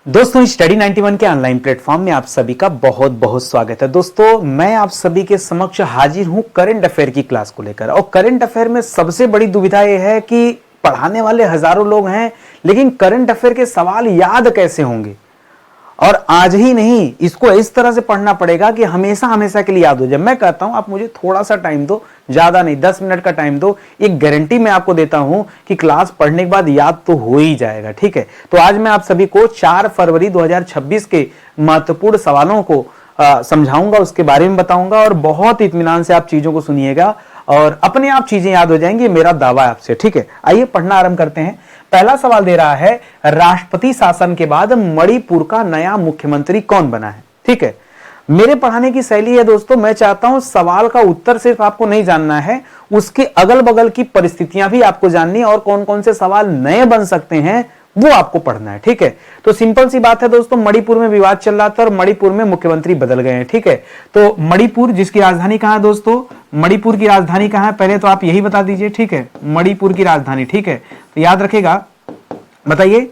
दोस्तों स्टडी 91 के online platform में आप सभी का बहुत बहुत स्वागत है। दोस्तों मैं आप सभी के समक्ष हाजिर हूं करंट अफेयर की क्लास को लेकर। और करंट अफेयर में सबसे बड़ी दुविधा यह है कि पढ़ाने वाले हजारों लोग हैं, लेकिन करंट अफेयर के सवाल याद कैसे होंगे। और आज ही नहीं, इसको इस तरह से पढ़ना पड़ेगा कि हमेशा हमेशा के लिए याद हो जाए। मैं कहता हूं आप मुझे थोड़ा सा टाइम दो, ज्यादा नहीं, 10 मिनट का टाइम दो। एक गारंटी मैं आपको देता हूं कि क्लास पढ़ने के बाद याद तो हो ही जाएगा। ठीक है, तो आज मैं आप सभी को 4 फरवरी 2026 के महत्वपूर्ण सवालों को समझाऊंगा, उसके बारे में बताऊंगा और बहुत इत्मीनान से आप चीजों को सुनिएगा और अपने आप चीजें याद हो जाएंगी, मेरा दावा है आपसे। ठीक है, आइए पढ़ना आरंभ करते हैं। पहला सवाल दे रहा है, राष्ट्रपति शासन के बाद मणिपुर का नया मुख्यमंत्री कौन बना है। ठीक है, मेरे पढ़ाने की शैली है दोस्तों, मैं चाहता हूं सवाल का उत्तर सिर्फ आपको नहीं जानना है, उसके अगल बगल की परिस्थितियां भी आपको जाननी है और कौन कौन से सवाल नए बन सकते हैं वो आपको पढ़ना है। ठीक है, तो सिंपल सी बात है दोस्तों, मणिपुर में विवाद चल रहा था और मणिपुर में मुख्यमंत्री बदल गए हैं। ठीक है, तो मणिपुर जिसकी राजधानी कहां है दोस्तों, मणिपुर की राजधानी कहां है, पहले तो आप यही बता दीजिए। ठीक है, मणिपुर की राजधानी। ठीक है, तो याद रखेगा, बताइए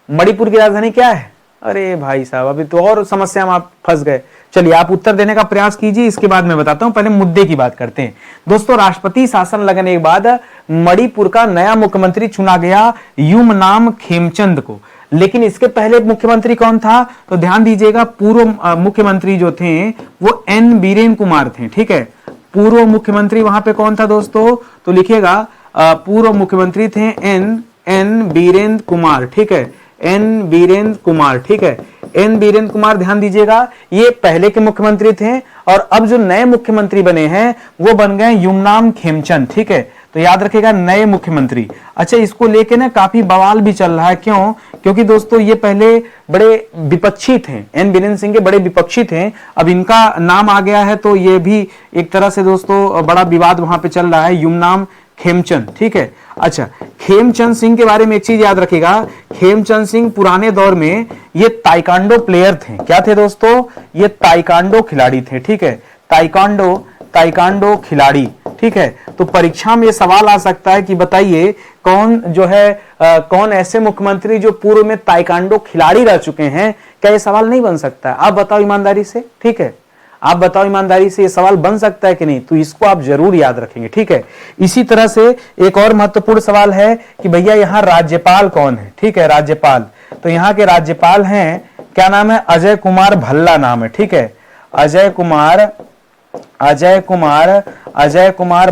मणिपुर की राजधानी क्या है। अरे भाई साहब, अभी तो और समस्या में आप फंस गए। चलिए आप उत्तर देने का प्रयास कीजिए, इसके बाद मैं बताता हूं। पहले मुद्दे की बात करते हैं दोस्तों। राष्ट्रपति शासन लगने के बाद मणिपुर का नया मुख्यमंत्री चुना गया युमनाम खेमचंद को। लेकिन इसके पहले मुख्यमंत्री कौन था, तो ध्यान दीजिएगा, पूर्व मुख्यमंत्री जो थे वो एन बीरेन कुमार थे। ठीक है, पूर्व मुख्यमंत्री वहां पे कौन था दोस्तों, तो लिखिएगा पूर्व मुख्यमंत्री थे एन बीरेंद्र कुमार। ठीक है, एन बीरेंद्र कुमार। ठीक है, एन बीरेंद्र कुमार, ध्यान दीजिएगा, ये पहले के मुख्यमंत्री थे और अब जो नए मुख्यमंत्री बने हैं वो बन गए युमनाम खेमचंद। ठीक है, तो याद रखिएगा नए मुख्यमंत्री। अच्छा, इसको लेके ना काफी बवाल भी चल रहा है। क्यों? क्योंकि दोस्तों ये पहले बड़े विपक्षी थे, एन बीरेंद्र सिंह के बड़े विपक्षी थे, अब इनका नाम आ गया है तो ये भी एक तरह से दोस्तों बड़ा विवाद वहां पे चल रहा है, युमनाम खेमचंद। ठीक है, अच्छा, खेमचंद सिंह के बारे में एक चीज याद रखिएगा, खेमचंद सिंह पुराने दौर में ये ताइक्वांडो प्लेयर थे। क्या थे दोस्तों, ये ताइक्वांडो खिलाड़ी थे। ठीक है, ताइक्वांडो खिलाड़ी। ठीक है, तो परीक्षा में ये सवाल आ सकता है कि बताइए कौन जो है कौन ऐसे मुख्यमंत्री जो पूर्व में ताइक्वांडो खिलाड़ी रह चुके हैं। क्या ये सवाल नहीं बन सकता है? आप बताओ ईमानदारी से। ठीक है, आप बताओ ईमानदारी से, ये सवाल बन सकता है कि नहीं, तो इसको आप जरूर याद रखेंगे। ठीक है, इसी तरह से एक और महत्वपूर्ण सवाल है कि भैया यहाँ राज्यपाल कौन है। ठीक है, राज्यपाल, तो यहाँ के राज्यपाल हैं, क्या नाम है, अजय कुमार भल्ला नाम है। ठीक है, अजय कुमार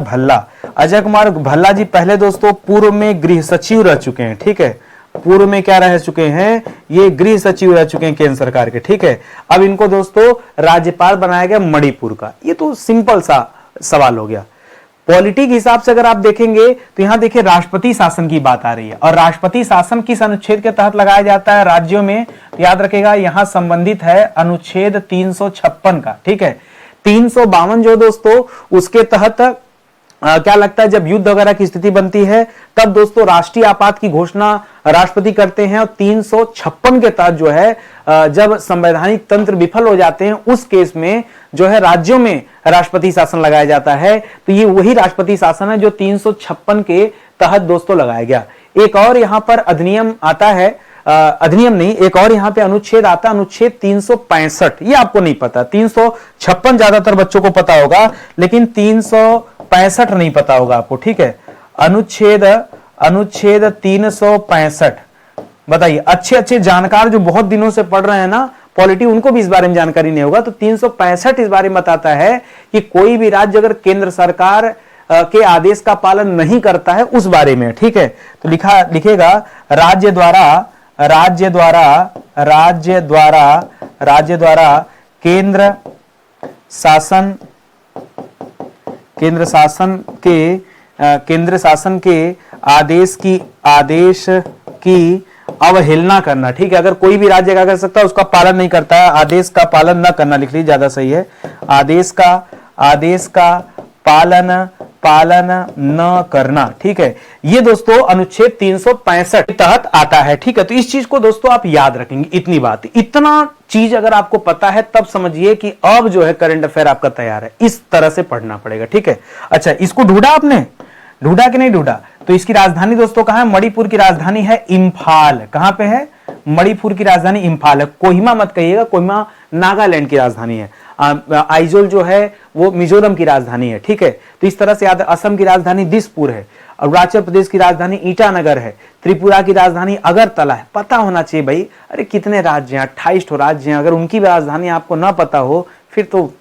भल्ला। अजय कुमार भल्ला जी पहले दोस्तों पूर्व में गृह सचिव रह चुके हैं। ठीक है, पूर्व में क्या रह चुके हैं, ये गृह सचिव रह चुके हैं केंद्र सरकार के। ठीक है, अब इनको दोस्तों राज्यपाल बनाया गया मणिपुर का। ये तो सिंपल सा सवाल हो गया। पॉलिटी के हिसाब से अगर आप देखेंगे तो यहां देखिए राष्ट्रपति शासन की बात आ रही है और राष्ट्रपति शासन किस अनुच्छेद के तहत लगाया जाता है राज्यों में, तो याद रखेगा यहां संबंधित है अनुच्छेद 356 का। ठीक है, 352 जो दोस्तों उसके तहत क्या लगता है, जब युद्ध वगैरह की स्थिति बनती है तब दोस्तों राष्ट्रीय आपात की घोषणा राष्ट्रपति करते हैं और 356 के तहत जो है जब संवैधानिक तंत्र विफल हो जाते हैं उस केस में जो है राज्यों में राष्ट्रपति शासन लगाया जाता है। तो ये वही राष्ट्रपति शासन है जो 356 के तहत दोस्तों लगाया गया। एक और यहां पर अधिनियम आता है, अधिनियम नहीं, एक और यहां पे अनुच्छेद आता है, अनुच्छेद 365। ये आपको नहीं पता, 356 ज्यादातर बच्चों को पता होगा लेकिन 365 नहीं पता होगा आपको। ठीक है, अनुच्छेद 365। बताइए, अच्छे जानकार जो बहुत दिनों से पढ़ रहे हैं ना पॉलिटी, उनको भी इस बारे में जानकारी नहीं होगा। तो 365 इस बारे में बताता है कि कोई भी राज्य अगर केंद्र सरकार के आदेश का पालन नहीं करता है उस बारे में। ठीक है, तो लिखेगा राज्य द्वारा केंद्र शासन के आदेश की अवहेलना करना। ठीक है, अगर कोई भी राज्य क्या कर सकता है, उसका पालन नहीं करता है, आदेश का पालन न करना, लिख लीजिए ज्यादा सही है, आदेश का पालन न करना। ठीक है, ये दोस्तों अनुच्छेद 365 के तहत आता है। ठीक है, तो इस चीज को दोस्तों आप याद रखेंगे। इतनी बात, इतना चीज अगर आपको पता है तब समझिए कि अब जो है करंट अफेयर आपका तैयार है। इस तरह से पढ़ना पड़ेगा। ठीक है, अच्छा, इसको ढूंढा आपने, ढूंढा कि नहीं ढूंढा? तो इसकी राजधानी दोस्तों कहां है, मणिपुर की राजधानी है इंफाल। कहां पे है, मणिपुर की राजधानी इंफाल है। कोहिमा मत कहिएगा, कोहिमा नागालैंड की राजधानी है। आइजोल जो है वो मिजोरम की राजधानी है, ठीक है। तो इस तरह से याद, असम की राजधानी दिसपुर है, अरुणाचल प्रदेश की राजधानी ईटानगर है, त्रिपुरा की राजधानी अगरतला है। पता होना चाहिए भाई, अरे कितने राज्य हैं, 28 राज्य हैं, अगर उनकी राजधानी आपको ना पता हो फिर तो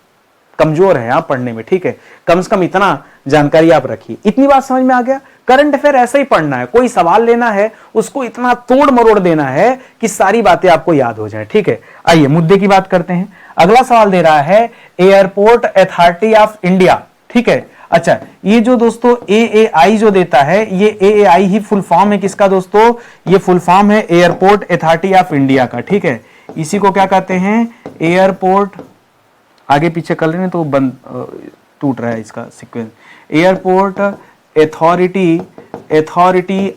कमजोर है आप पढ़ने में, ठीक है। कम से कम इतना जानकारी आप रखिए। इतनी बात समझ में आ गया। करंट अफेयर ऐसा ही पढ़ना है, कोई सवाल लेना है उसको इतना तोड़ मरोड़ देना है कि सारी बातें आपको याद हो जाए, ठीक है। आइए मुद्दे की बात करते हैं। अगला सवाल दे रहा है एयरपोर्ट अथॉरिटी ऑफ इंडिया, ठीक है। अच्छा, ये जो दोस्तों AAI जो देता है, ये AAI ही फुल फॉर्म है किसका दोस्तों? ये फुल फॉर्म है एयरपोर्ट अथॉरिटी ऑफ इंडिया का, ठीक है। इसी को क्या कहते हैं? एयरपोर्ट, आगे पीछे कर लेने तो बंद टूट रहा है इसका sequence. Airport authority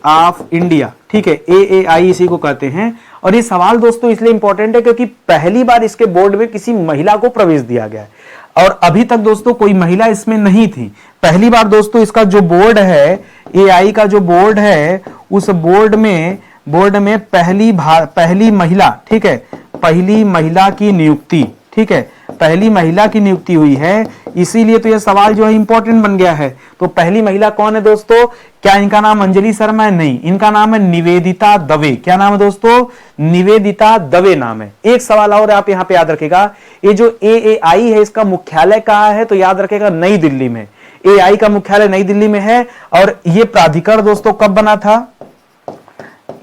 of India, ठीक है, AAI इसी को कहते हैं। और ये सवाल दोस्तों इसलिए इंपॉर्टेंट है क्योंकि पहली बार इसके बोर्ड में किसी महिला को प्रवेश दिया गया है और अभी तक दोस्तों कोई महिला इसमें नहीं थी। पहली बार दोस्तों इसका जो बोर्ड है, AI का जो बोर्ड है, उस बोर्ड में पहली महिला, ठीक है, पहली महिला की नियुक्ति, ठीक है, पहली महिला की नियुक्ति हुई है। इसीलिए तो यह सवाल जो है इंपॉर्टेंट बन गया है। तो पहली महिला कौन है दोस्तों? क्या इनका नाम अंजलि शर्मा है? नहीं, इनका नाम है निवेदिता दवे। क्या नाम है दोस्तों? निवेदिता दवे नाम है। एक सवाल और आप यहां पे याद रखेगा, ये जो AAI है इसका मुख्यालय कहां है? तो याद रखेगा नई दिल्ली में। AI का मुख्यालय नई दिल्ली में है। और ये प्राधिकरण दोस्तों कब बना था?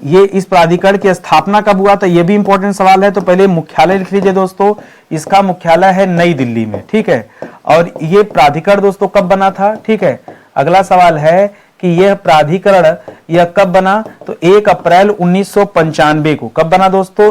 ये इस प्राधिकरण की स्थापना कब हुआ था? ये भी इंपॉर्टेंट सवाल है। तो पहले मुख्यालय लिख लीजिए दोस्तों, इसका मुख्यालय है नई दिल्ली में, ठीक है। और ये प्राधिकरण दोस्तों कब बना था? ठीक है। अगला सवाल है कि यह प्राधिकरण यह कब बना? तो 1 अप्रैल 1995 को। कब बना दोस्तों?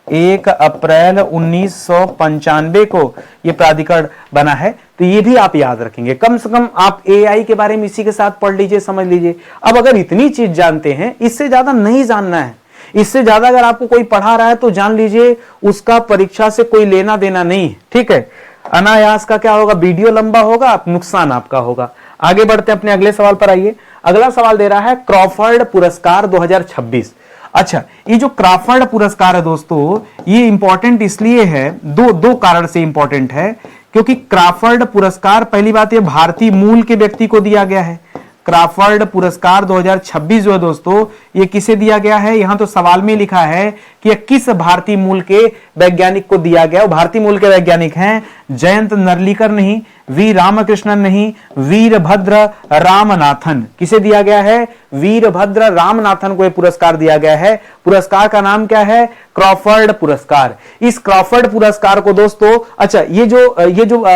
1 अप्रैल 1995 को यह प्राधिकरण बना है। तो ये भी आप याद रखेंगे। कम से कम आप AI के बारे में इसी के साथ पढ़ लीजिए, समझ लीजिए। अब अगर इतनी चीज जानते हैं, इससे ज्यादा नहीं जानना है। इससे ज्यादा अगर आपको कोई पढ़ा रहा है तो जान लीजिए उसका परीक्षा से कोई लेना देना नहीं है, ठीक है। अनायास का क्या होगा? वीडियो लंबा होगा, नुकसान आपका होगा। आगे बढ़ते अपने अगले सवाल पर आइए। अगला सवाल दे रहा है क्रॉफर्ड पुरस्कार 2026। अच्छा, ये जो क्रॉफर्ड पुरस्कार है दोस्तों, ये इंपॉर्टेंट इसलिए है, दो कारण से इंपॉर्टेंट है। क्योंकि क्रॉफर्ड पुरस्कार, पहली बात ये भारतीय मूल के व्यक्ति को दिया गया है। क्रॉफर्ड पुरस्कार 2026 जो है दोस्तों, ये किसे दिया गया है? यहां तो सवाल में लिखा है कि किस भारतीय मूल के वैज्ञानिक को दिया गया। भारतीय मूल के वैज्ञानिक हैं जयंत नरलिकर नहीं, वी रामकृष्णन नहीं, वीरभद्र रामनाथन। किसे दिया गया है? वीरभद्र रामनाथन को यह पुरस्कार दिया गया है। पुरस्कार का नाम क्या है? क्रॉफर्ड पुरस्कार। इस क्रॉफर्ड पुरस्कार को दोस्तों, अच्छा, ये जो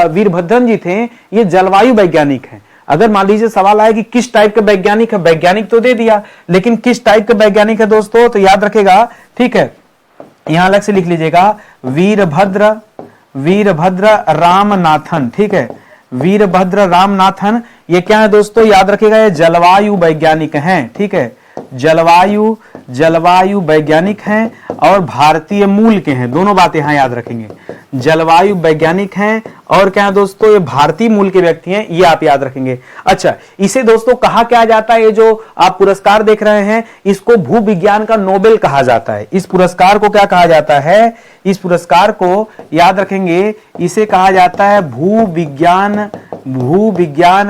वीरभद्रन जी थे, ये जलवायु वैज्ञानिक हैं। अगर मान लीजिए सवाल आए कि किस टाइप के वैज्ञानिक है, वैज्ञानिक तो दे दिया, लेकिन किस टाइप के वैज्ञानिक है दोस्तों, तो याद रखेगा, ठीक है, यहां अलग से लिख लीजिएगा, वीरभद्र रामनाथन, ठीक है, वीरभद्र रामनाथन। ये क्या है दोस्तों? याद रखेगा, ये जलवायु वैज्ञानिक हैं, ठीक है, जलवायु वैज्ञानिक हैं और भारतीय मूल के हैं। दोनों बातें यहां याद रखेंगे, जलवायु वैज्ञानिक हैं और क्या है दोस्तों, ये भारतीय मूल के व्यक्ति हैं, ये आप याद रखेंगे। अच्छा, इसे दोस्तों कहा क्या जाता है? ये जो आप पुरस्कार देख रहे हैं, इसको भूविज्ञान का नोबेल कहा जाता है। इस पुरस्कार को क्या कहा जाता है? इस पुरस्कार को याद रखेंगे, इसे कहा जाता है भूविज्ञान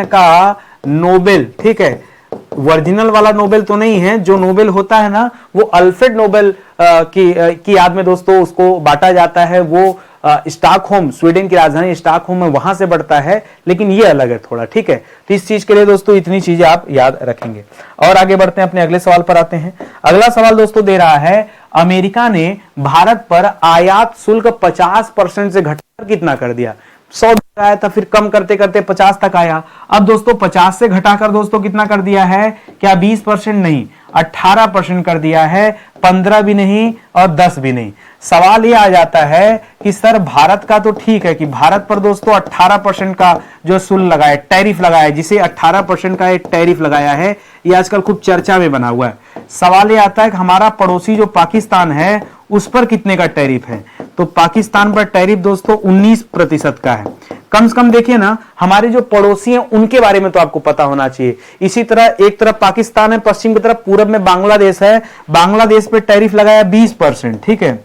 का नोबेल, ठीक है। ओरिजिनल वाला नोबेल तो नहीं है, जो नोबेल होता है ना, वो अल्फ्रेड नोबेल की याद में दोस्तों उसको बांटा जाता है। वो स्टॉकहोम, स्वीडन की राजधानी स्टॉकहोम में, वहां से बढ़ता है, लेकिन ये अलग है थोड़ा, ठीक है। तो इस चीज के लिए दोस्तों इतनी चीजें आप याद रखेंगे। और आगे बढ़ते हैं, अपने अगले सवाल पर आते हैं। अगला सवाल दोस्तों दे रहा है, अमेरिका ने भारत पर आयात शुल्क 50% से घटाकर कितना कर दिया? 100 आया था, फिर कम करते करते 50 तक आया। अब दोस्तों 50 से घटाकर दोस्तों कितना कर दिया है? क्या 20% नहीं, 18% कर दिया है। 15 भी नहीं और 10 भी नहीं। सवाल ये आ जाता है कि सर भारत का तो ठीक है कि भारत पर दोस्तों 18% का जो शुल्क लगाया, टैरिफ लगाया, जिसे 18% का एक टैरिफ लगाया है, ये आजकल खूब चर्चा में बना हुआ है। सवाल ये आता है कि हमारा पड़ोसी जो पाकिस्तान है, उस पर कितने का टैरिफ है? तो पाकिस्तान पर टैरिफ दोस्तों 19% का है। कम से कम देखिए ना, हमारे जो पड़ोसी हैं उनके बारे में तो आपको पता होना चाहिए। इसी तरह एक तरफ पाकिस्तान है, पश्चिम की तरफ पूरब में बांग्लादेश है। बांग्लादेश पे टैरिफ लगाया 20%, ठीक है।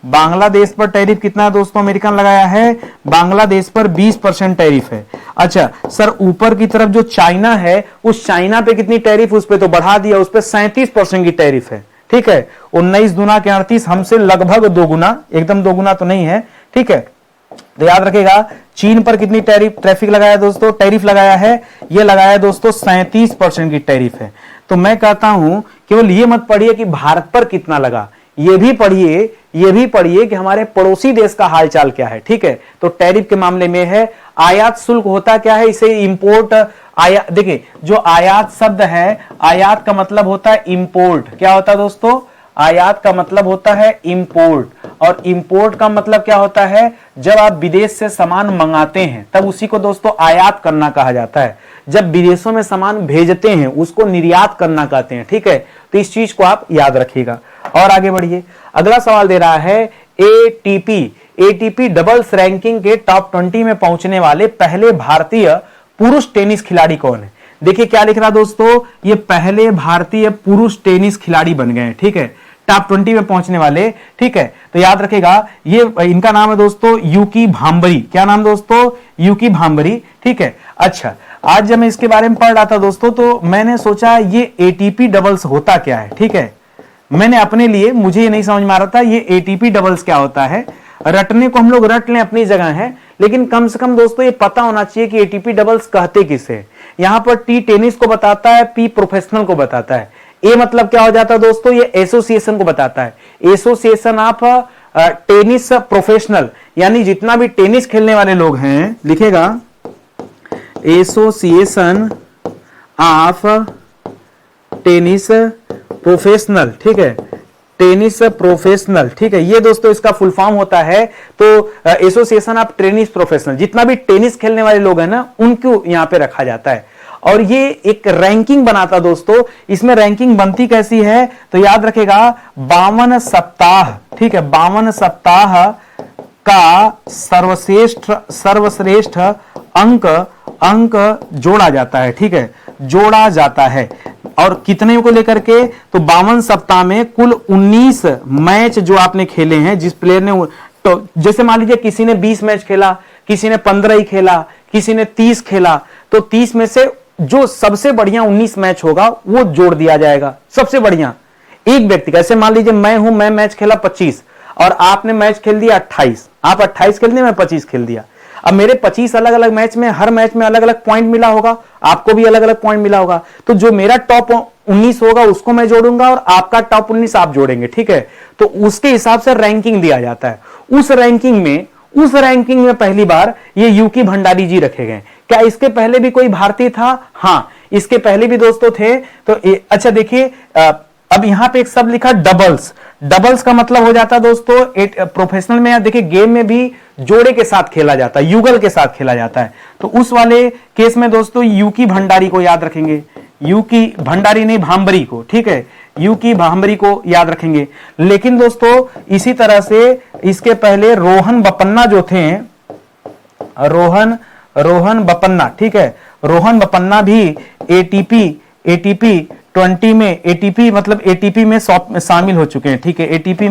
बांग्लादेश पर टैरिफ कितना दोस्तों अमेरिकन लगाया है? बांग्लादेश पर 20% टैरिफ है। अच्छा सर, ऊपर की तरफ जो चाइना है, उस चाइना पे कितनी टैरिफ? उस पे तो बढ़ा दिया, उस पे 37% की टैरिफ है, ठीक है। 19 दूना के 38, हमसे लगभग दोगुना, एकदम दोगुना तो नहीं है, ठीक है। तो याद रखेगा, चीन पर कितनी टैरिफ लगाया दोस्तों? टैरिफ लगाया है, ये लगाया दोस्तों 37% की टैरिफ है। तो मैं कहता हूं केवल ये मत पढ़िए कि भारत पर कितना लगा, ये भी पढ़िए कि हमारे पड़ोसी देश का हालचाल क्या है, ठीक है। तो टैरिफ के मामले में है, आयात शुल्क होता क्या है? इसे इंपोर्ट देखिए, जो आयात शब्द है, आयात का मतलब होता है इंपोर्ट। क्या होता है दोस्तों? आयात का मतलब होता है इंपोर्ट, और इंपोर्ट का मतलब क्या होता है? जब आप विदेश से सामान मंगाते हैं तब उसी को दोस्तों आयात करना कहा जाता है। जब विदेशों में सामान भेजते हैं उसको निर्यात करना कहते हैं, ठीक है। तो इस चीज को आप याद रखिएगा। और आगे बढ़िए, अगला सवाल दे रहा है, एटीपी डबल्स रैंकिंग के टॉप 20 में पहुंचने वाले पहले भारतीय पुरुष टेनिस खिलाड़ी कौन है? देखिए क्या लिख रहा दोस्तों, ये पहले भारतीय पुरुष टेनिस खिलाड़ी बन गए, ठीक है, टॉप 20 में पहुंचने वाले, ठीक है। तो याद रखेगा, ये इनका नाम है दोस्तों यूकी भांबरी। क्या नाम दोस्तों? यूकी भांबरी, ठीक है। अच्छा, आज जब मैं इसके बारे में पढ़ रहा था दोस्तों, तो मैंने सोचा ये एटीपी डबल्स होता क्या है, ठीक है। मैंने अपने लिए, मुझे ये नहीं समझ में आ रहा था ये एटीपी डबल्स क्या होता है। रटने को हम लोग रट लें, अपनी जगह है, लेकिन कम से कम दोस्तों ये पता होना चाहिए कि एटीपी डबल्स कहते किसे। यहां पर टी टेनिस को बताता है, पी प्रोफेशनल को बताता है, ए मतलब क्या हो जाता है दोस्तों? ये एसोसिएशन को बताता है, एसोसिएशन ऑफ टेनिस प्रोफेशनल, यानी जितना भी टेनिस खेलने वाले लोग हैं, लिखेगा एसोसिएशन ऑफ टेनिस प्रोफेशनल, ठीक है, टेनिस प्रोफेशनल, ठीक है। ये दोस्तों इसका फुल फॉर्म होता है। तो एसोसिएशन ऑफ टेनिस प्रोफेशनल, जितना भी टेनिस खेलने वाले लोग हैं ना, उनको यहां पे रखा जाता है। और ये एक रैंकिंग बनाता दोस्तों। इसमें रैंकिंग बनती कैसी है? तो याद रखेगा, 52 सप्ताह, ठीक है, 52 सप्ताह का सर्वश्रेष्ठ अंक जोड़ा जाता है, ठीक है, जोड़ा जाता है। और कितने को लेकर के? तो 52 सप्ताह में कुल 19 मैच जो आपने खेले हैं, जिस प्लेयर ने, तो जैसे मान लीजिए किसी ने 20 मैच खेला, किसी ने 15 ही खेला, किसी ने 30 खेला, तो 30 में से जो सबसे बढ़िया 19 मैच होगा वो जोड़ दिया जाएगा। सबसे बढ़िया एक व्यक्ति का, ऐसे मान लीजिए मैं मैच खेला 25 और आपने मैच खेल दिया 28, आप 28 खेल दिए, मैं 25 खेल दिया। अब मेरे 25 अलग अलग मैच में, हर मैच में अलग अलग पॉइंट मिला होगा, आपको भी अलग अलग पॉइंट मिला होगा। तो जो मेरा टॉप 19 होगा उसको मैं जोड़ूंगा और आपका टॉप 19 आप जोड़ेंगे, ठीक है। तो उसके हिसाब से रैंकिंग दिया जाता है। उस रैंकिंग में पहली बार ये यूकी भंडारी जी रखे गए। क्या इसके पहले भी कोई भारतीय था? हाँ, इसके पहले भी दोस्तों थे। तो अच्छा देखिए, अब यहां पे एक शब्द लिखा डबल्स। डबल्स का मतलब हो जाता है दोस्तों, प्रोफेशनल में देखिए गेम में भी जोड़े के साथ खेला जाता है, युगल के साथ खेला जाता है। तो उस वाले केस में दोस्तों यूकी भंडारी को याद रखेंगे, यूकी भंडारी नहीं, भांबरी को, ठीक है, यूकी भांबरी को याद रखेंगे। लेकिन दोस्तों इसी तरह से इसके पहले रोहन बपन्ना जो थे, रोहन बपन्ना, ठीक है, रोहन बपन्ना भी एटीपी 20 में, एटीपी मतलब एटीपी में शामिल हो चुके हैं, ठीक है, एटीपी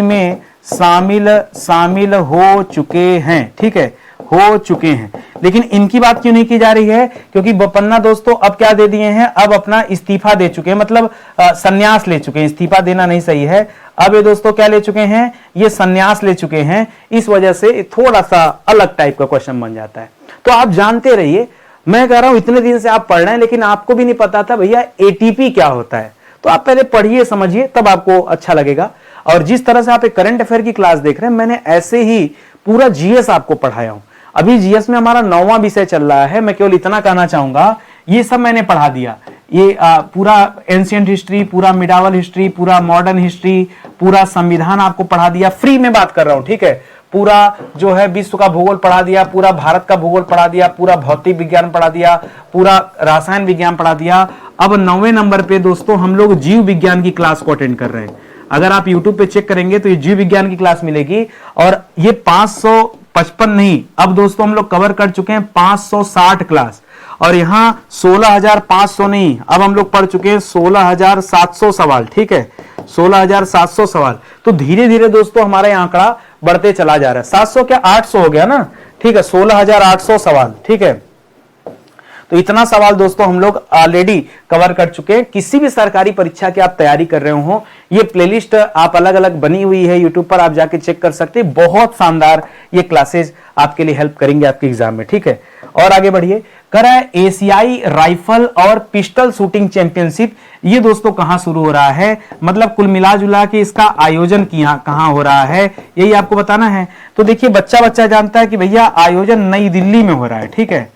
में शामिल हो चुके हैं, ठीक है, हो चुके हैं। लेकिन इनकी बात क्यों नहीं की जा रही है? क्योंकि बोपन्ना दोस्तों अब क्या दे दिए हैं, अब अपना इस्तीफा दे चुके हैं, मतलब संन्यास ले चुके हैं। इस्तीफा देना नहीं सही है, अब ये दोस्तों क्या ले चुके हैं, ये संन्यास ले चुके हैं। इस वजह से थोड़ा सा अलग टाइप का क्वेश्चन बन जाता है। तो आप जानते रहिए, मैं कह रहा हूं इतने दिन से आप पढ़ रहे हैं लेकिन आपको भी नहीं पता था भैया एटीपी क्या होता है। तो आप पहले पढ़िए, समझिए, तब आपको अच्छा लगेगा। और जिस तरह से आप एक करंट अफेयर की क्लास देख रहे हैं, मैंने ऐसे ही पूरा जीएस आपको पढ़ाया हूं। अभी जीएस में हमारा 9वां विषय चल रहा है। मैं केवल इतना कहना चाहूंगा, ये सब मैंने पढ़ा दिया। ये पूरा एंशिएंट हिस्ट्री, पूरा मिडावल हिस्ट्री, पूरा मॉडर्न हिस्ट्री, पूरा संविधान आपको पढ़ा दिया। फ्री में बात कर रहा हूं, ठीक है। पूरा जो है विश्व का भूगोल पढ़ा दिया, पूरा भारत का भूगोल पढ़ा दिया, पूरा भौतिक विज्ञान पढ़ा दिया, पूरा रसायन विज्ञान पढ़ा दिया। अब 9वें नंबर पे दोस्तों हम लोग जीव विज्ञान की क्लास को अटेंड कर रहे हैं। अगर आप YouTube पे चेक करेंगे तो ये जीव विज्ञान की क्लास मिलेगी, और ये 555 नहीं, अब दोस्तों हम लोग कवर कर चुके हैं 560 क्लास, और यहां 16,500 नहीं, अब हम लोग पढ़ चुके हैं 16,700 सवाल। ठीक है, 16,700 सवाल। तो धीरे धीरे दोस्तों हमारा ये आंकड़ा बढ़ते चला जा रहा है। 700 क्या 800 हो गया ना, ठीक है, 16,800 सवाल। ठीक है, तो इतना सवाल दोस्तों हम लोग ऑलरेडी कवर कर चुके हैं। किसी भी सरकारी परीक्षा की आप तैयारी कर रहे हो, ये प्लेलिस्ट आप अलग अलग बनी हुई है यूट्यूब पर, आप जाके चेक कर सकते हैं। बहुत शानदार ये क्लासेस आपके लिए हेल्प करेंगे आपके एग्जाम में। ठीक है, और आगे बढ़िए। कर एशियाई राइफल और पिस्टल शूटिंग चैंपियनशिप, ये दोस्तों कहां शुरू हो रहा है, मतलब कुल मिला जुला के इसका आयोजन कहां हो रहा है, यही आपको बताना है। तो देखिए, बच्चा बच्चा जानता है कि भैया आयोजन नई दिल्ली में हो रहा है। ठीक है,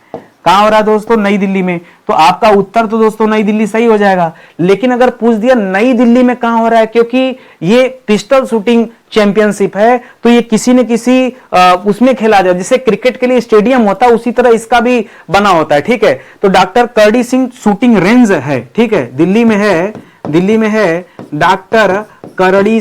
कहां हो रहा है दोस्तों, नई दिल्ली में। तो आपका उत्तर तो दोस्तों नई दिल्ली सही हो जाएगा, लेकिन अगर पूछ दिया नई दिल्ली में कहां हो रहा है, क्योंकि ये पिस्टल शूटिंग चैंपियनशिप है, तो ये किसी न किसी उसमें खेला जाए, जैसे क्रिकेट के लिए स्टेडियम होता है उसी तरह इसका भी बना होता है। ठीक है, तो डॉक्टर करड़ी सिंह शूटिंग रेंज है। ठीक है, दिल्ली में है डॉक्टर करड़ी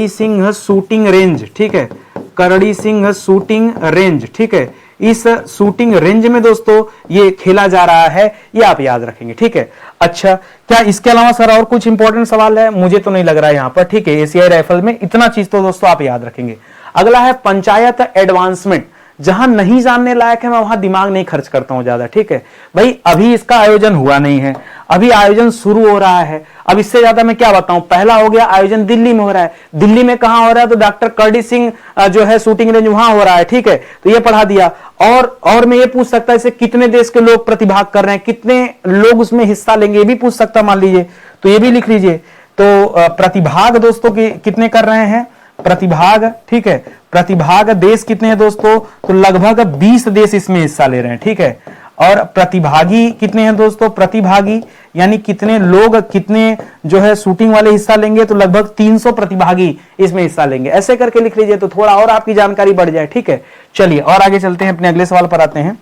सिंह शूटिंग रेंज। ठीक है, करड़ी सिंह शूटिंग रेंज। ठीक है, इस शूटिंग रेंज में दोस्तों ये खेला जा रहा है, ये आप याद रखेंगे। ठीक है, अच्छा, क्या इसके अलावा सर और कुछ इंपॉर्टेंट सवाल है, मुझे तो नहीं लग रहा है यहां पर। ठीक है, एशियाई राइफल में इतना चीज तो दोस्तों आप याद रखेंगे। अगला है पंचायत एडवांसमेंट। जहां नहीं जानने लायक है मैं वहां दिमाग नहीं खर्च करता हूं ज्यादा। ठीक है भाई, अभी इसका आयोजन हुआ नहीं है, अभी आयोजन शुरू हो रहा है। अब इससे ज्यादा मैं क्या बताऊं, पहला हो गया आयोजन दिल्ली में हो रहा है। दिल्ली में कहां हो रहा है, तो डॉक्टर करड़ी सिंह जो है शूटिंग रेंज वहां हो रहा है। ठीक है, तो ये पढ़ा दिया। और मैं ये पूछ सकता है इसे कितने देश के लोग प्रतिभाग कर रहे हैं, कितने लोग उसमें हिस्सा लेंगे, ये भी पूछ सकता मान लीजिए, तो ये भी लिख लीजिए। तो प्रतिभाग दोस्तों कितने कर रहे हैं, प्रतिभाग। ठीक है, प्रतिभाग देश कितने हैं दोस्तों, तो लगभग 20 देश इसमें हिस्सा ले रहे हैं। ठीक है, और प्रतिभागी कितने हैं दोस्तों, प्रतिभागी यानी कितने लोग, कितने जो है शूटिंग वाले हिस्सा लेंगे, तो लगभग 300 प्रतिभागी इसमें हिस्सा लेंगे। ऐसे करके लिख लीजिए तो थोड़ा और आपकी जानकारी बढ़ जाए। ठीक है, चलिए और आगे चलते हैं, अपने अगले सवाल पर आते हैं।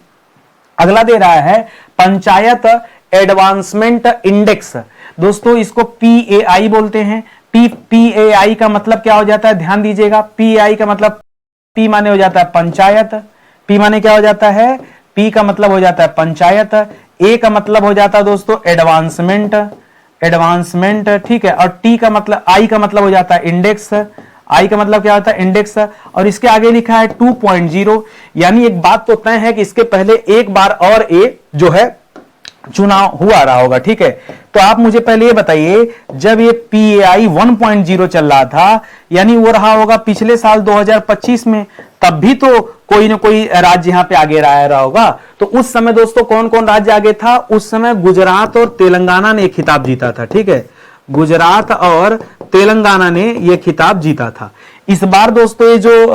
अगला दे रहा है पंचायत एडवांसमेंट इंडेक्स। दोस्तों इसको PAI बोलते हैं। PAI का मतलब क्या हो जाता है, ध्यान दीजिएगा। PAI का मतलब, P माने हो जाता है पंचायत, P माने क्या हो जाता है, P का मतलब हो जाता है पंचायत, A का मतलब हो जाता है दोस्तों एडवांसमेंट। ठीक है, और T का मतलब, I का मतलब हो जाता है इंडेक्स। I का मतलब क्या होता है, इंडेक्स। और इसके आगे लिखा है 2.0, यानी एक बात तो तय है कि इसके पहले एक बार और A जो है चुनाव हुआ रहा होगा। ठीक है, तो आप मुझे पहले ये बताइए, जब ये PAI 1.0 चल रहा था, यानी वो रहा होगा पिछले साल 2025 में, तब भी तो कोई ना कोई राज्य यहां पे आगे रहा होगा। तो उस समय दोस्तों कौन कौन राज्य आगे था, उस समय गुजरात और तेलंगाना ने खिताब जीता था। ठीक है, गुजरात और तेलंगाना ने यह खिताब जीता था। इस बार दोस्तों ये जो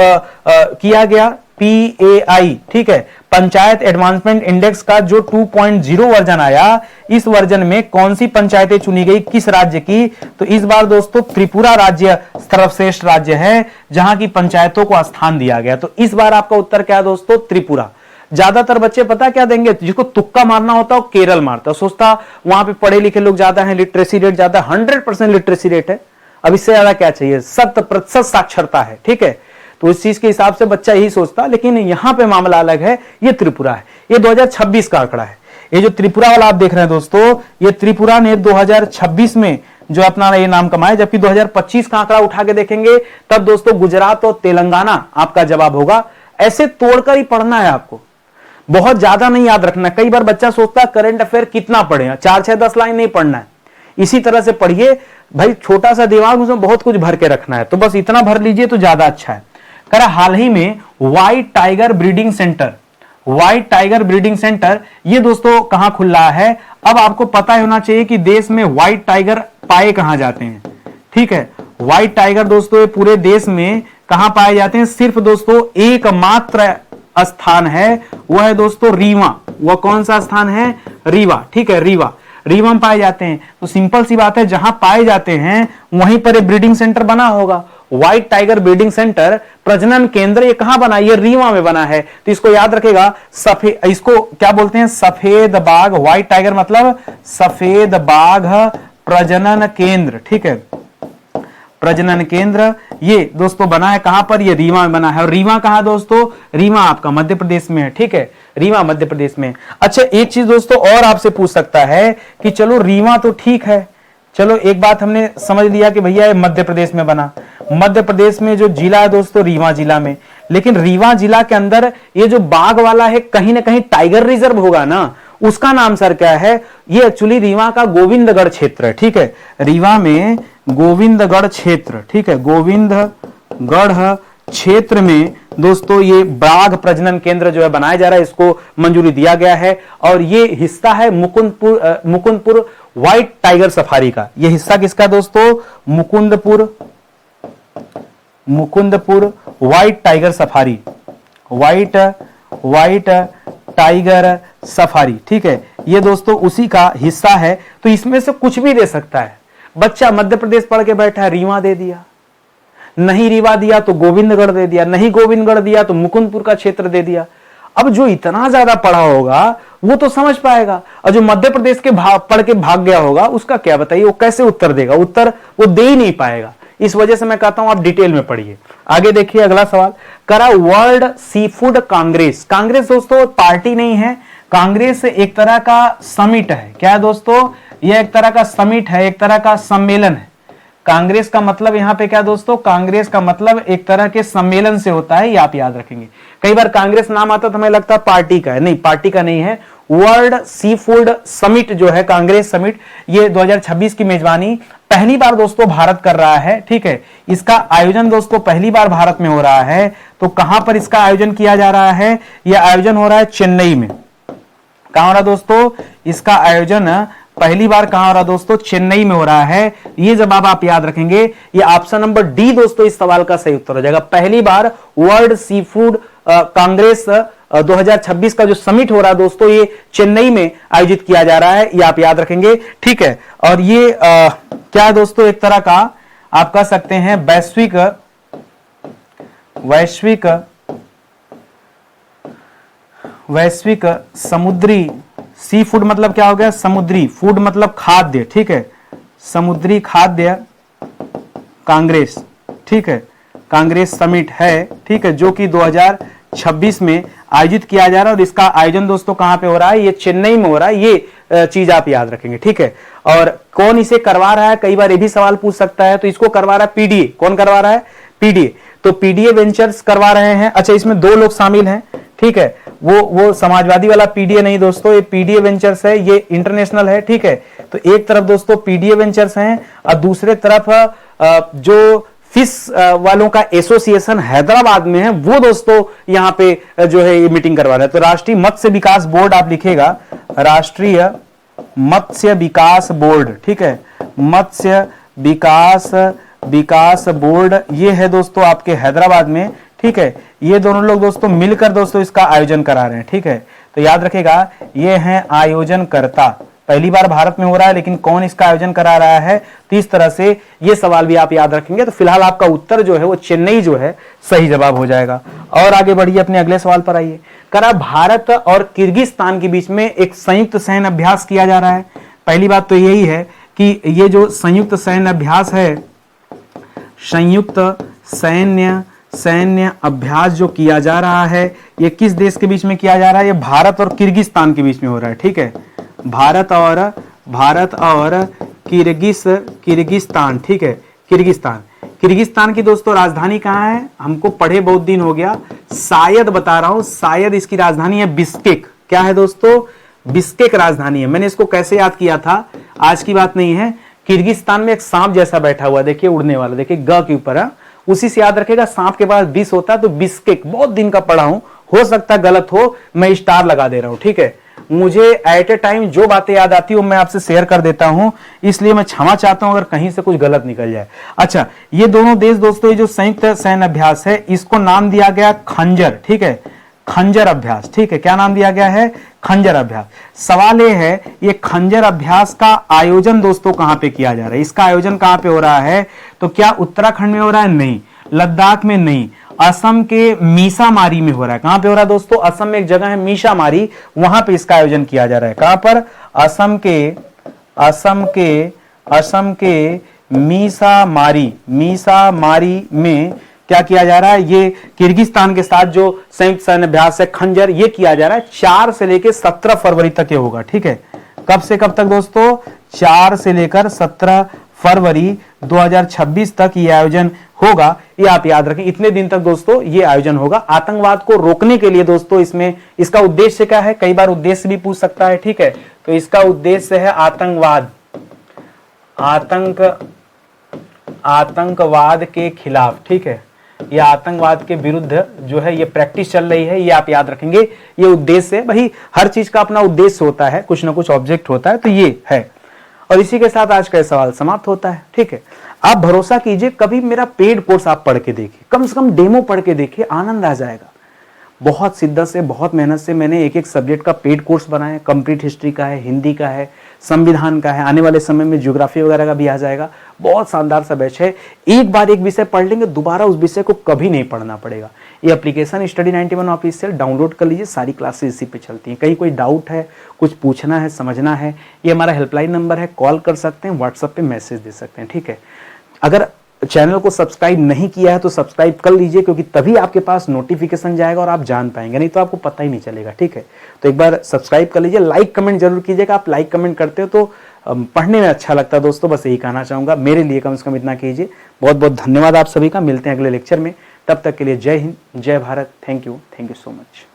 किया गया PAI, ठीक है, पंचायत एडवांसमेंट इंडेक्स का जो 2.0 वर्जन आया, इस वर्जन में कौन सी पंचायतें चुनी गई, किस राज्य की, तो इस बार दोस्तों त्रिपुरा राज्य सर्वश्रेष्ठ राज्य है, जहां की पंचायतों को स्थान दिया गया। तो इस बार आपका उत्तर क्या है दोस्तों, त्रिपुरा। ज्यादातर बच्चे पता क्या देंगे, जिसको तुक्का मारना होता है वो केरल मारता है, सोचता वहां पे पढ़े लिखे लोग ज्यादा हैं, लिटरेसी रेट ज्यादा, 100% लिटरेसी रेट है। अब इससे ज्यादा क्या चाहिए, 100% साक्षरता है। ठीक है, तो इस चीज के हिसाब से बच्चा यही सोचता, लेकिन यहां पे मामला अलग है। ये त्रिपुरा है, ये 2026 का आंकड़ा है। ये जो त्रिपुरा वाला आप देख रहे हैं दोस्तों, ये त्रिपुरा ने 2026 में जो अपना ये नाम कमाया, जबकि 2025 का आंकड़ा उठा के देखेंगे तब दोस्तों गुजरात और तेलंगाना आपका जवाब होगा। ऐसे तोड़कर ही पढ़ना है आपको, बहुत ज्यादा नहीं याद रखना। कई बार बच्चा सोचता है करंट अफेयर कितना पढ़े, 4, 6, 10 लाइन नहीं पढ़ना है। इसी तरह से पढ़िए भाई, छोटा सा दिमाग, उसमें बहुत कुछ भर के रखना है, तो बस इतना भर लीजिए तो ज्यादा अच्छा है। करा हाल ही में व्हाइट टाइगर ब्रीडिंग सेंटर, ये दोस्तों कहां खुल रहा है। अब आपको पता होना चाहिए कि देश में व्हाइट टाइगर पाए कहां जाते हैं। ठीक है, व्हाइट टाइगर दोस्तों पूरे देश में कहां पाए जाते हैं, सिर्फ दोस्तों एकमात्र स्थान है, वह है दोस्तों रीवा। वह कौन सा स्थान है, रीवा। ठीक है, रीवा में पाए जाते हैं। तो सिंपल सी बात है, जहां पाए जाते हैं वहीं पर एक ब्रीडिंग सेंटर बना होगा। व्हाइट टाइगर ब्रीडिंग सेंटर, प्रजनन केंद्र, ये कहां बना है, ये रीवा में बना है। तो इसको याद रखेगा, सफेद, इसको क्या बोलते हैं, सफेद बाघ। व्हाइट टाइगर मतलब सफेद बाघ प्रजनन केंद्र। ठीक है, प्रजनन केंद्र ये दोस्तों बना है कहां पर, ये रीवा में बना है। और रीवा कहां दोस्तों, रीवा आपका मध्य प्रदेश में है, ठीक है, रीवा मध्य प्रदेश में। अच्छा एक चीज दोस्तों और आपसे पूछ सकता है कि चलो रीवा तो ठीक है, चलो एक बात हमने समझ लिया कि भैया ये मध्य प्रदेश में बना, मध्य प्रदेश में जो जिला है दोस्तों रीवा जिला में, लेकिन रीवा जिला के अंदर ये जो बाघ वाला है कहीं ना कहीं टाइगर रिजर्व होगा ना, उसका नाम सर क्या है, ये एक्चुअली रीवा का गोविंदगढ़ क्षेत्र है, ठीक है, रीवा में गोविंदगढ़ क्षेत्र, ठीक है, गोविंदगढ़ क्षेत्र में दोस्तों ये बाघ प्रजनन केंद्र जो है बनाया जा रहा है, इसको मंजूरी दिया गया है। और ये हिस्सा है मुकुंदपुर व्हाइट टाइगर सफारी का। ये हिस्सा किसका दोस्तों, Mukundpur white tiger safari, white tiger safari, ठीक है, ये दोस्तों उसी का हिस्सा है। तो इसमें से कुछ भी दे सकता है बच्चा, मध्य प्रदेश पढ़ के बैठा है रीवा दे दिया, नहीं रीवा दिया तो गोविंदगढ़ दे दिया, नहीं गोविंदगढ़ दिया तो मुकुंदपुर का क्षेत्र दे दिया। अब जो इतना ज्यादा पढ़ा होगा वो तो समझ पाएगा, और जो मध्य प्रदेश के पढ़ के भाग गया होगा उसका क्या बताइए, वो कैसे उत्तर देगा, उत्तर वो दे ही नहीं पाएगा। इस वजह से मैं कहता हूं आप डिटेल में पढ़िए। आगे देखिए अगला सवाल, करा world sea food Congress. Congress दोस्तों पार्टी नहीं है, कांग्रेस एक तरह का समिट है। क्या है दोस्तों, यह एक तरह का समिट है, एक तरह का सम्मेलन है। कांग्रेस का मतलब यहां पे क्या दोस्तों, कांग्रेस का मतलब एक तरह के सम्मेलन से होता है, ये आप याद रखेंगे। कई बार कांग्रेस नाम आता तो हमें लगता है पार्टी का है, नहीं पार्टी का नहीं है। वर्ल्ड सी फूड समिट जो है, कांग्रेस समिट, ये 2026 की मेजबानी पहली बार दोस्तों भारत कर रहा है, ठीक है। इसका आयोजन दोस्तों पहली बार भारत में हो रहा है। तो कहां पर इसका आयोजन किया जा रहा है, यह आयोजन हो रहा है चेन्नई में। कहां हो रहा है दोस्तों, इसका आयोजन पहली बार कहां हो रहा है दोस्तों, चेन्नई में हो रहा है। ये जवाब आप याद रखेंगे, ये ऑप्शन नंबर डी दोस्तों इस सवाल का सही उत्तर हो जाएगा। पहली बार वर्ल्ड सी फूड कांग्रेस 2026 का जो समिट हो रहा है दोस्तों, ये चेन्नई में आयोजित किया जा रहा है, ये आप याद रखेंगे, ठीक है। और ये क्या है दोस्तों, एक तरह का आप कह सकते हैं वैश्विक समुद्री, सी फूड मतलब क्या हो गया, समुद्री, फूड मतलब खाद्य, ठीक है, समुद्री खाद्य कांग्रेस, ठीक है, कांग्रेस समिट है, ठीक है, जो कि 2026 में आयोजित किया जा रहा है। और इसका आयोजन दोस्तों कहां पे हो रहा है, ये चेन्नई में हो रहा है। ये चीज आप याद रखेंगे, ठीक है। और कौन इसे करवा रहा है, कई बार ये भी सवाल पूछ सकता है। तो इसको करवा रहा है पीडीए, कौन करवा रहा है, पीडीए। तो पीडीए वेंचर्स करवा रहे हैं। अच्छा इसमें 2 लोग शामिल हैं, ठीक है, वो समाजवादी वाला पीडीए नहीं दोस्तों, ये पीडीए वेंचर्स है, ये इंटरनेशनल है, ठीक है। तो एक तरफ दोस्तों पीडीए वेंचर्स हैं और दूसरे तरफ जो फिश वालों का एसोसिएशन हैदराबाद में है, वो दोस्तों यहां पे जो है ये मीटिंग करवा रहा है। तो राष्ट्रीय मत्स्य विकास बोर्ड आप लिखेगा, राष्ट्रीय मत्स्य विकास बोर्ड, ठीक है, मत्स्य विकास बोर्ड, ये है दोस्तों आपके हैदराबाद में, ठीक है। ये दोनों लोग दोस्तों मिलकर दोस्तों इसका आयोजन करा रहे हैं, ठीक है। तो याद रखेगा ये हैं आयोजनकर्ता, पहली बार भारत में हो रहा है, लेकिन कौन इसका आयोजन करा रहा है। तो इस तरह से ये सवाल भी आप याद रखेंगे। तो फिलहाल आपका उत्तर जो है वो चेन्नई जो है सही जवाब हो जाएगा। और आगे बढ़िए अपने अगले सवाल पर आइए। करा भारत और किर्गिस्तान के बीच में एक संयुक्त सैन्य अभ्यास किया जा रहा है। पहली बात तो यही है कि ये जो संयुक्त सैन्य अभ्यास है, संयुक्त सैन्य अभ्यास जो किया जा रहा है, ये किस देश के बीच में किया जा रहा है, ये भारत और किर्गिस्तान के बीच में हो रहा है, ठीक है। भारत और किर्गिस्तान, ठीक है, किर्गिस्तान की दोस्तों राजधानी कहां है, हमको पढ़े बहुत दिन हो गया, शायद बता रहा हूं, शायद इसकी राजधानी है बिश्केक। क्या है दोस्तों, बिश्केक राजधानी है। मैंने इसको कैसे याद किया था, आज की बात नहीं है। किर्गिस्तान में एक सांप जैसा बैठा हुआ, देखिए उड़ने वाला, देखिए ग के ऊपर है, उसी से याद रखेगा। सांप के पास बिस होता है, तो बिश्केक, बहुत दिन का पढ़ा हूं, हो सकता है गलत हो, मैं स्टार लगा दे रहा हूं, ठीक है। मुझे एट ए टाइम जो बातें याद आती है मैं आपसे शेयर कर देता हूं, इसलिए मैं क्षमा चाहता हूं अगर कहीं से कुछ गलत निकल जाए। अच्छा, ये दोनों देश दोस्तों, ये जो संयुक्त सैन्य अभ्यास है, इसको नाम दिया गया खंजर, ठीक है, खंजर अभ्यास, ठीक है। क्या नाम दिया गया है, खंजर अभ्यास। सवाल ये है, ये खंजर अभ्यास का आयोजन दोस्तों कहां पे किया जा रहा है, इसका आयोजन कहां पे हो रहा है, तो क्या उत्तराखंड में हो रहा है, नहीं, लद्दाख में नहीं, असम के मीसामारी में हो रहा है। कहां पे हो रहा है दोस्तों, असम में एक जगह है मीसामारी, वहां पे इसका आयोजन किया जा रहा है। कहां पर, असम के मीसा मारी में क्या किया जा रहा है, ये किर्गिस्तान के साथ जो संयुक्त सैन्य अभ्यास है खंजर, ये किया जा रहा है 4 से लेकर 17 फरवरी तक ये होगा। ठीक है, कब से कब तक दोस्तों, 4 से लेकर 17 फरवरी 2026 तक ये आयोजन होगा। ये आप याद रखें, इतने दिन तक दोस्तों ये आयोजन होगा। आतंकवाद को रोकने के लिए दोस्तों इसमें इसका उद्देश्य क्या है, कई बार उद्देश्य भी पूछ सकता है। ठीक है, तो इसका उद्देश्य है आतंकवाद के खिलाफ। ठीक है, ये आतंकवाद के विरुद्ध जो है ये प्रैक्टिस चल रही है, ये आप याद रखेंगे। ये उद्देश्य है, भाई हर चीज का अपना उद्देश्य होता है, कुछ ना कुछ ऑब्जेक्ट होता है, तो ये है। और इसी के साथ आज का सवाल समाप्त होता है। ठीक है, आप भरोसा कीजिए, कभी मेरा पेड कोर्स आप पढ़ के देखिए, कम से कम डेमो पढ़ के देखिए, आनंद आ जाएगा। बहुत शिद्दत से, बहुत मेहनत से मैंने एक एक सब्जेक्ट का पेड कोर्स बनाया। कंप्लीट हिस्ट्री का है, हिंदी का है, संविधान का है, आने वाले समय में ज्योग्राफी वगैरह का भी आ जाएगा। बहुत शानदार सा बैच है। एक बार एक विषय पढ़ लेंगे, दोबारा उस विषय को कभी नहीं पढ़ना पड़ेगा। ये एप्लीकेशन स्टडी 91 ऑफिशियल डाउनलोड कर लीजिए, सारी क्लासेस इसी पे चलती हैं। कहीं कोई डाउट है, कुछ पूछना है, समझना है, ये हमारा हेल्पलाइन नंबर है, कॉल कर सकते हैं, व्हाट्सएप पे मैसेज दे सकते हैं। ठीक है, अगर चैनल को सब्सक्राइब नहीं किया है तो सब्सक्राइब कर लीजिए, क्योंकि तभी आपके पास नोटिफिकेशन जाएगा और आप जान पाएंगे, नहीं तो आपको पता ही नहीं चलेगा। ठीक है, तो एक बार सब्सक्राइब कर लीजिए, लाइक कमेंट जरूर कीजिएगा। आप लाइक कमेंट करते हो तो पढ़ने में अच्छा लगता है दोस्तों, बस यही कहना चाहूंगा। मेरे लिए कम से कम इतना कीजिए। बहुत बहुत धन्यवाद आप सभी का, मिलते हैं अगले लेक्चर में। तब तक के लिए जय हिंद, जय Bharat, thank you so much.